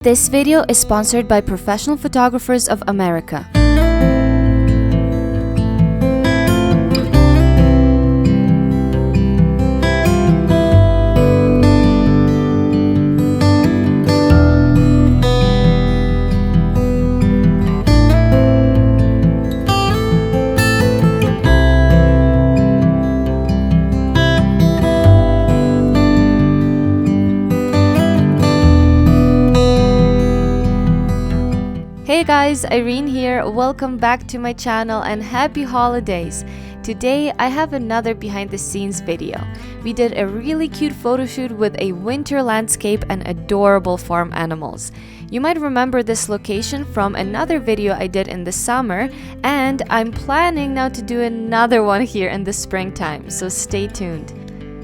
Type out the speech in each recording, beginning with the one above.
This video is sponsored by Professional Photographers of America. Hey guys, Irene here. Welcome back to my channel and happy holidays. Today I have another behind the scenes video. We did a really cute photo shoot with a winter landscape and adorable farm animals. You might remember this location from another video I did in the summer, and I'm planning now to do another one here in the springtime, so stay tuned.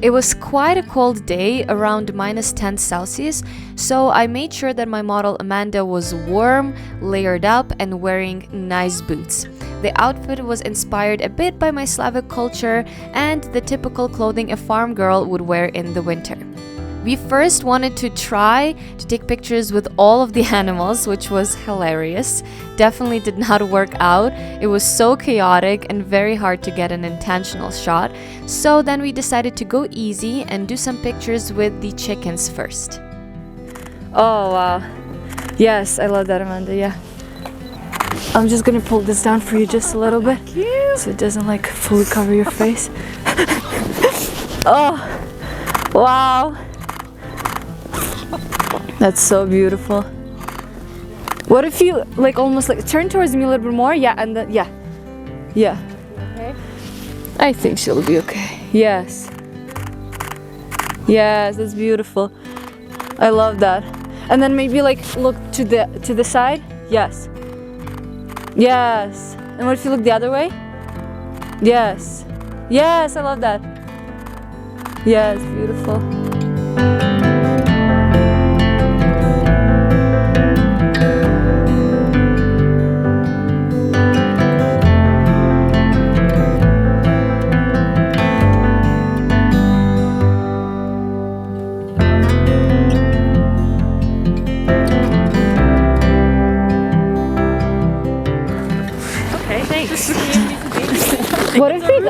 It was quite a cold day, around -10 Celsius, so I made sure that my model Amanda was warm, layered up, and wearing nice boots. The outfit was inspired a bit by my Slavic culture and the typical clothing a farm girl would wear in the winter. We first wanted to try to take pictures with all of the animals, which was hilarious. Definitely did not work out. It was so chaotic and very hard to get an intentional shot. So then we decided to go easy and do some pictures with the chickens first. Oh wow. Yes, I love that, Amanda. Yeah. I'm just gonna pull this down for you just a little bit so it doesn't like fully cover your face. Oh, wow. That's so beautiful. What if you like almost like turn towards me a little bit more? Yeah, and then yeah. Okay. I think she'll be okay. Yes. Yes, that's beautiful. I love that. And then maybe like look to the side. Yes. Yes. And what if you look the other way? Yes. Yes, I love that. Yes, beautiful.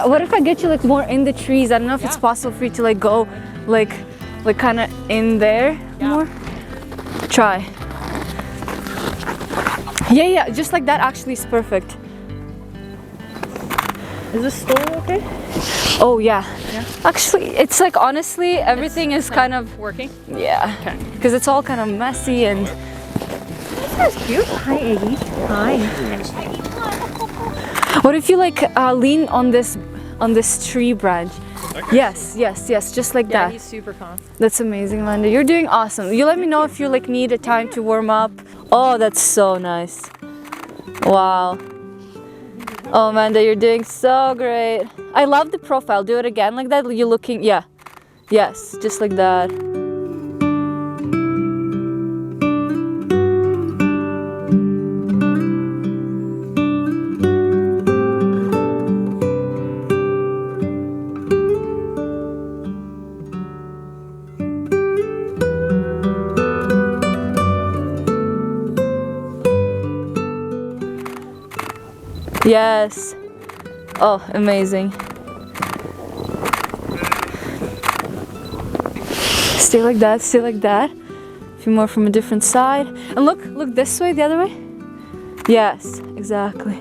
What if I get you like more in the trees? I don't know if it's possible for you to like go like kind of in there more. Try. Yeah, just like that actually is perfect. Is this stool okay? Oh yeah. Actually, it's like honestly everything is kind of working. Yeah. Okay. Because it's all kind of messy and. That's cute. Hi, Iggy. Hi. What if you like lean on this tree branch? Yes, just like that. Yeah, he's super calm. That's amazing, Amanda. You're doing awesome. You let me know if you like need a time to warm up. Oh, that's so nice. Wow. Oh, Amanda, you're doing so great. I love the profile. Do it again like that. You're looking, yeah. Yes, just like that. Yes. Oh, amazing. Stay like that, stay like that. A few more from a different side. And look this way, the other way. Yes, exactly.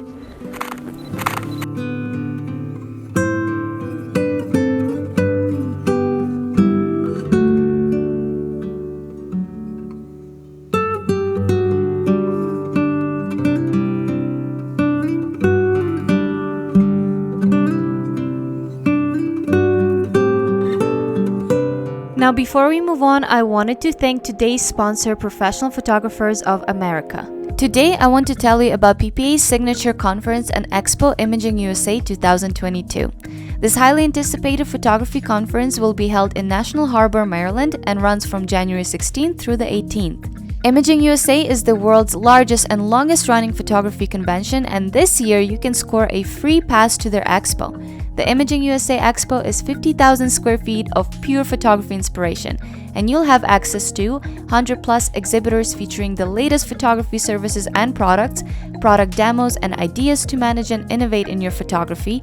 Now, before we move on, I wanted to thank today's sponsor, Professional Photographers of America. Today, I want to tell you about PPA's signature conference and Expo Imaging USA 2022. This highly anticipated photography conference will be held in National Harbor, Maryland, and runs from January 16th through the 18th. Imaging USA is the world's largest and longest running photography convention, and this year you can score a free pass to their expo. The Imaging USA Expo is 50,000 square feet of pure photography inspiration, and you'll have access to 100 plus exhibitors featuring the latest photography services and products, product demos, and ideas to manage and innovate in your photography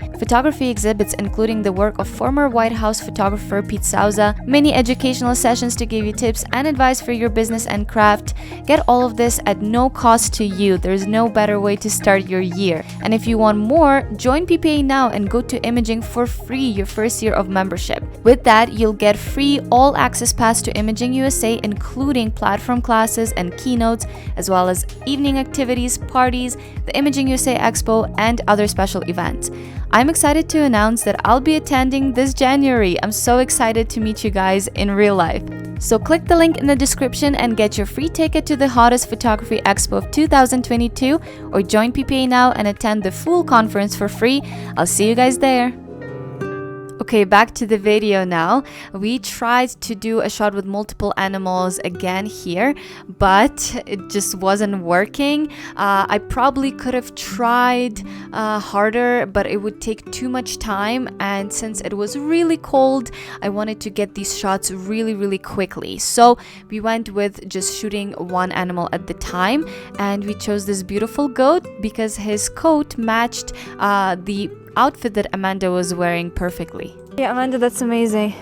exhibits including the work of former White House photographer Pete Souza, many educational sessions to give you tips and advice for your business and craft. Get all of this at no cost to you. There's no better way to start your year. And if you want more, join PPA now and go to Imaging for free your first year of membership. With that, you'll get free all access pass to Imaging USA, including platform classes and keynotes, as well as evening activities, parties, the Imaging USA Expo, and other special events. I'm excited to announce that I'll be attending this January. I'm so excited to meet you guys in real life. So click the link in the description and get your free ticket to the hottest photography expo of 2022, or join PPA now and attend the full conference for free. I'll see you guys there. Okay, back to the video now. We tried to do a shot with multiple animals again here, but it just wasn't working. I probably could have tried harder, but it would take too much time, and since it was really cold, I wanted to get these shots really quickly. So we went with just shooting one animal at the time, and we chose this beautiful goat because his coat matched the outfit that Amanda was wearing perfectly. Yeah, Amanda, that's amazing.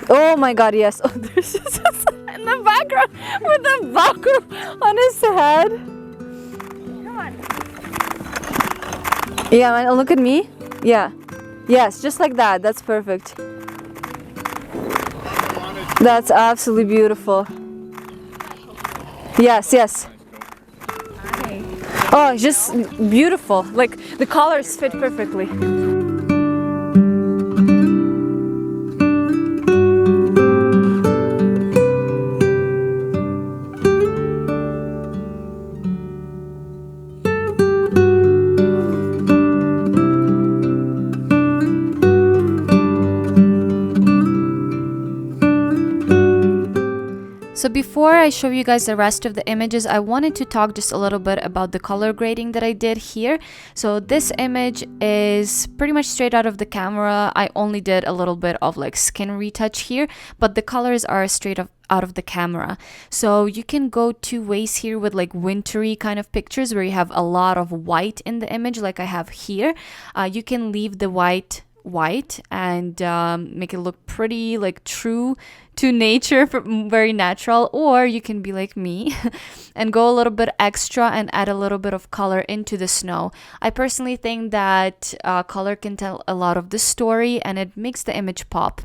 Oh my god, yes. Oh, there's just in the background with the buckle on his head. Come on. Yeah, man, look at me. Yeah. Yes, just like that. That's perfect. That's absolutely beautiful. Yes. Oh, just beautiful. Like the colors fit perfectly. So before I show you guys the rest of the images, I wanted to talk just a little bit about the color grading that I did here. So this image is pretty much straight out of the camera. I only did a little bit of like skin retouch here, but the colors are straight out of the camera. So you can go two ways here with like wintry kind of pictures where you have a lot of white in the image like I have here. You can leave the white and make it look pretty like true to nature, very natural, or you can be like me and go a little bit extra and add a little bit of color into the snow. I personally think that color can tell a lot of the story and it makes the image pop.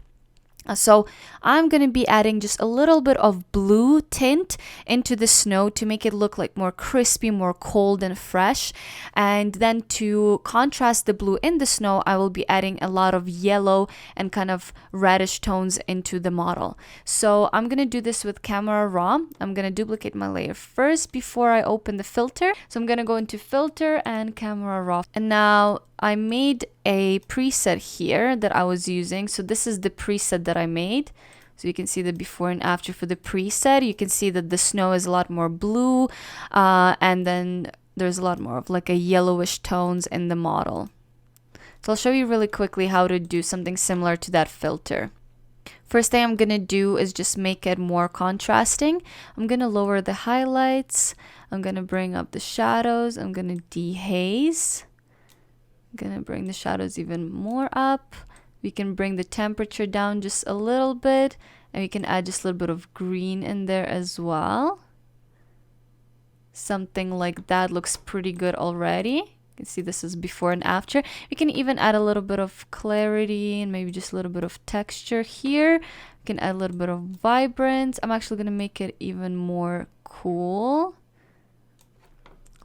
So I'm going to be adding just a little bit of blue tint into the snow to make it look like more crispy, more cold and fresh. And then to contrast the blue in the snow, I will be adding a lot of yellow and kind of reddish tones into the model. So I'm going to do this with Camera Raw. I'm going to duplicate my layer first before I open the filter. So I'm going to go into Filter and Camera Raw. And now I made a preset here that I was using. So this is the preset that I made. So you can see the before and after for the preset. You can see that the snow is a lot more blue, and then there's a lot more of like a yellowish tones in the model. So I'll show you really quickly how to do something similar to that filter. First thing I'm gonna do is just make it more contrasting. I'm gonna lower the highlights. I'm gonna bring up the shadows. I'm gonna dehaze. I'm gonna bring the shadows even more up. We can bring the temperature down just a little bit, and we can add just a little bit of green in there as well. Something like that looks pretty good already. You can see this is before and after. We can even add a little bit of clarity and maybe just a little bit of texture here. We can add a little bit of vibrance. I'm actually gonna make it even more cool.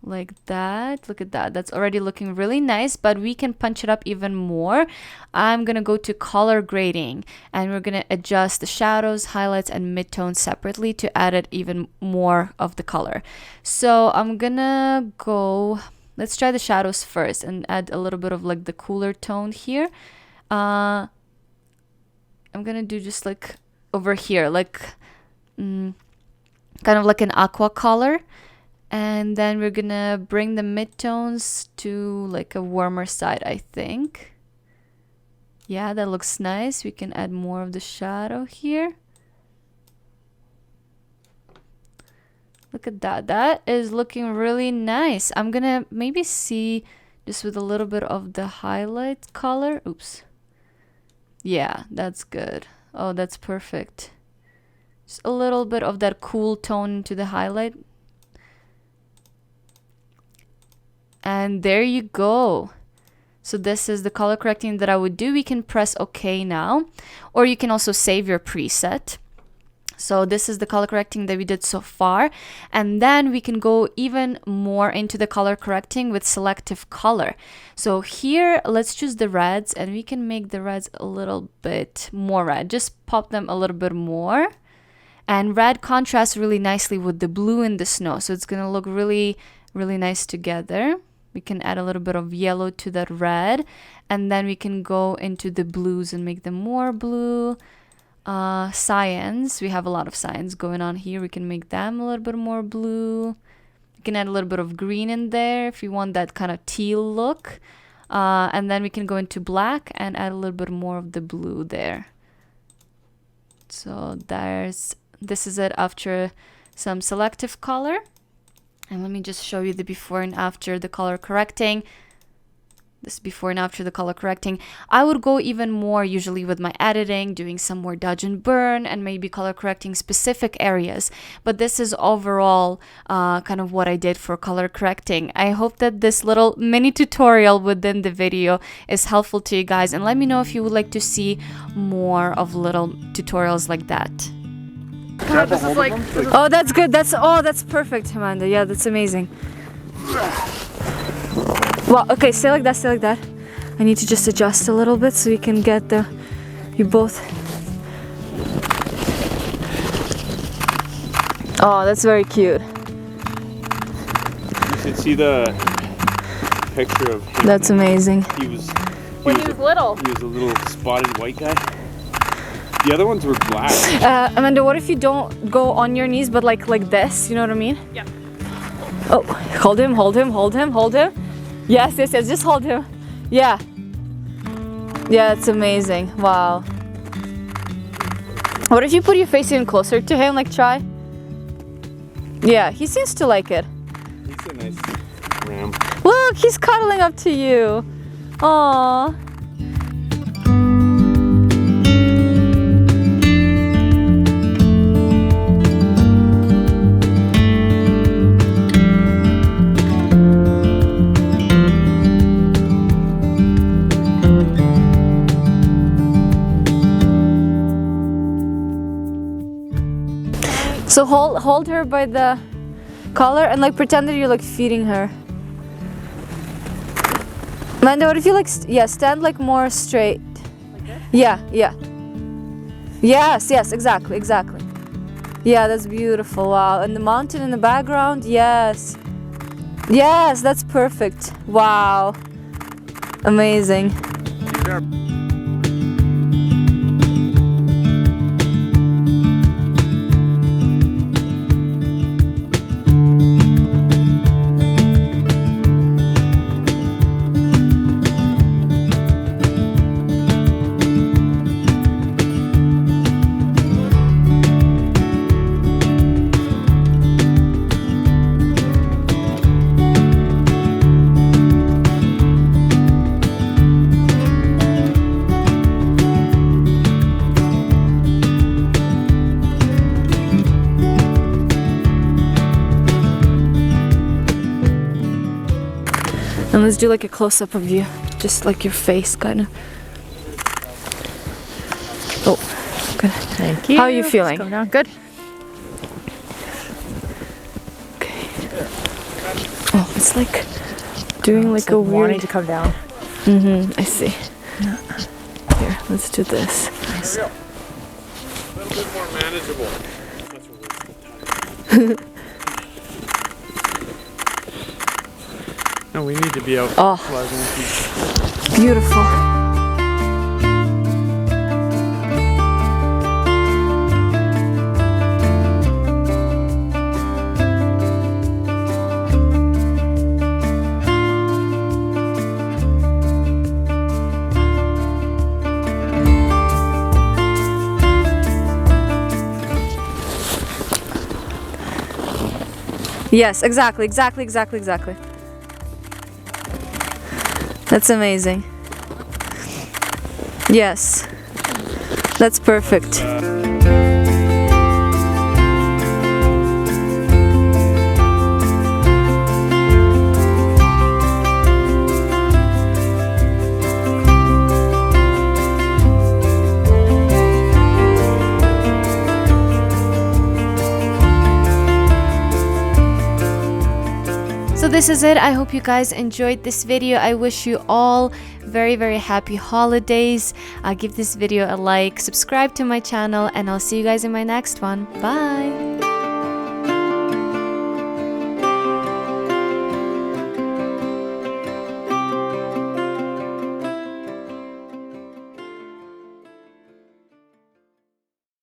Like that. Look at that. That's already looking really nice, but we can punch it up even more. I'm gonna go to color grading, and we're gonna adjust the shadows, highlights, and midtones separately to add it even more of the color. So I'm gonna go, let's try the shadows first and add a little bit of like the cooler tone here. I'm gonna do just like over here, like kind of like an aqua color. And then we're gonna bring the midtones to like a warmer side, I think. Yeah, that looks nice. We can add more of the shadow here. Look at that. That is looking really nice. I'm gonna maybe see just with a little bit of the highlight color. Oops. Yeah, that's good. Oh, that's perfect. Just a little bit of that cool tone to the highlight. And there you go. So this is the color correcting that I would do. We can press OK now, or you can also save your preset. So this is the color correcting that we did so far. And then we can go even more into the color correcting with selective color. So here, let's choose the reds, and we can make the reds a little bit more red. Just pop them a little bit more. And red contrasts really nicely with the blue in the snow. So it's going to look really, really nice together. We can add a little bit of yellow to that red, and then we can go into the blues and make them more blue. Cyans, we have a lot of cyans going on here. We can make them a little bit more blue. We can add a little bit of green in there if you want that kind of teal look. And then we can go into black and add a little bit more of the blue there. So this is it after some selective color. And let me just show you the before and after the color correcting. This is before and after the color correcting. I would go even more usually with my editing, doing some more dodge and burn, and maybe color correcting specific areas. But this is overall kind of what I did for color correcting. I hope that this little mini tutorial within the video is helpful to you guys. And let me know if you would like to see more of little tutorials like that. This is like, oh, that's good. That's perfect, Amanda. Yeah, that's amazing. Well, okay, stay like that, stay like that. I need to just adjust a little bit so you can get you both. Oh, that's very cute. You should see the picture of him. That's amazing. He was little. He was a little spotted white guy. The other ones were black. Amanda, what if you don't go on your knees, but like this? You know what I mean? Yeah. Oh, hold him, hold him, hold him, hold him. Yes, yes, yes, just hold him. Yeah. Yeah, it's amazing. Wow. What if you put your face even closer to him, like try? Yeah, he seems to like it. He's a nice ram. Look, he's cuddling up to you. Aww. So hold her by the collar and like pretend that you're like feeding her. Amanda, what if you like, stand like more straight. Like this? Yeah, yeah. Yes, yes, exactly, exactly. Yeah, that's beautiful, wow. And the mountain in the background, yes. Yes, that's perfect. Wow. Amazing. And let's do like a close-up of you, just like your face, kind of. Oh, good. Thank you. How are you feeling? Come down. Good. Okay. Oh, it's like doing like a weird. Wanting to come down. I see. Here, let's do this. Nice. A little bit more manageable. That's what No, we need to be out. Oh, beautiful. Yes, exactly, exactly, exactly, exactly. That's amazing. Yes, that's perfect. So this is it. I hope you guys enjoyed this video. I wish you all very, very happy holidays. Give this video a like, subscribe to my channel, and I'll see you guys in my next one. Bye!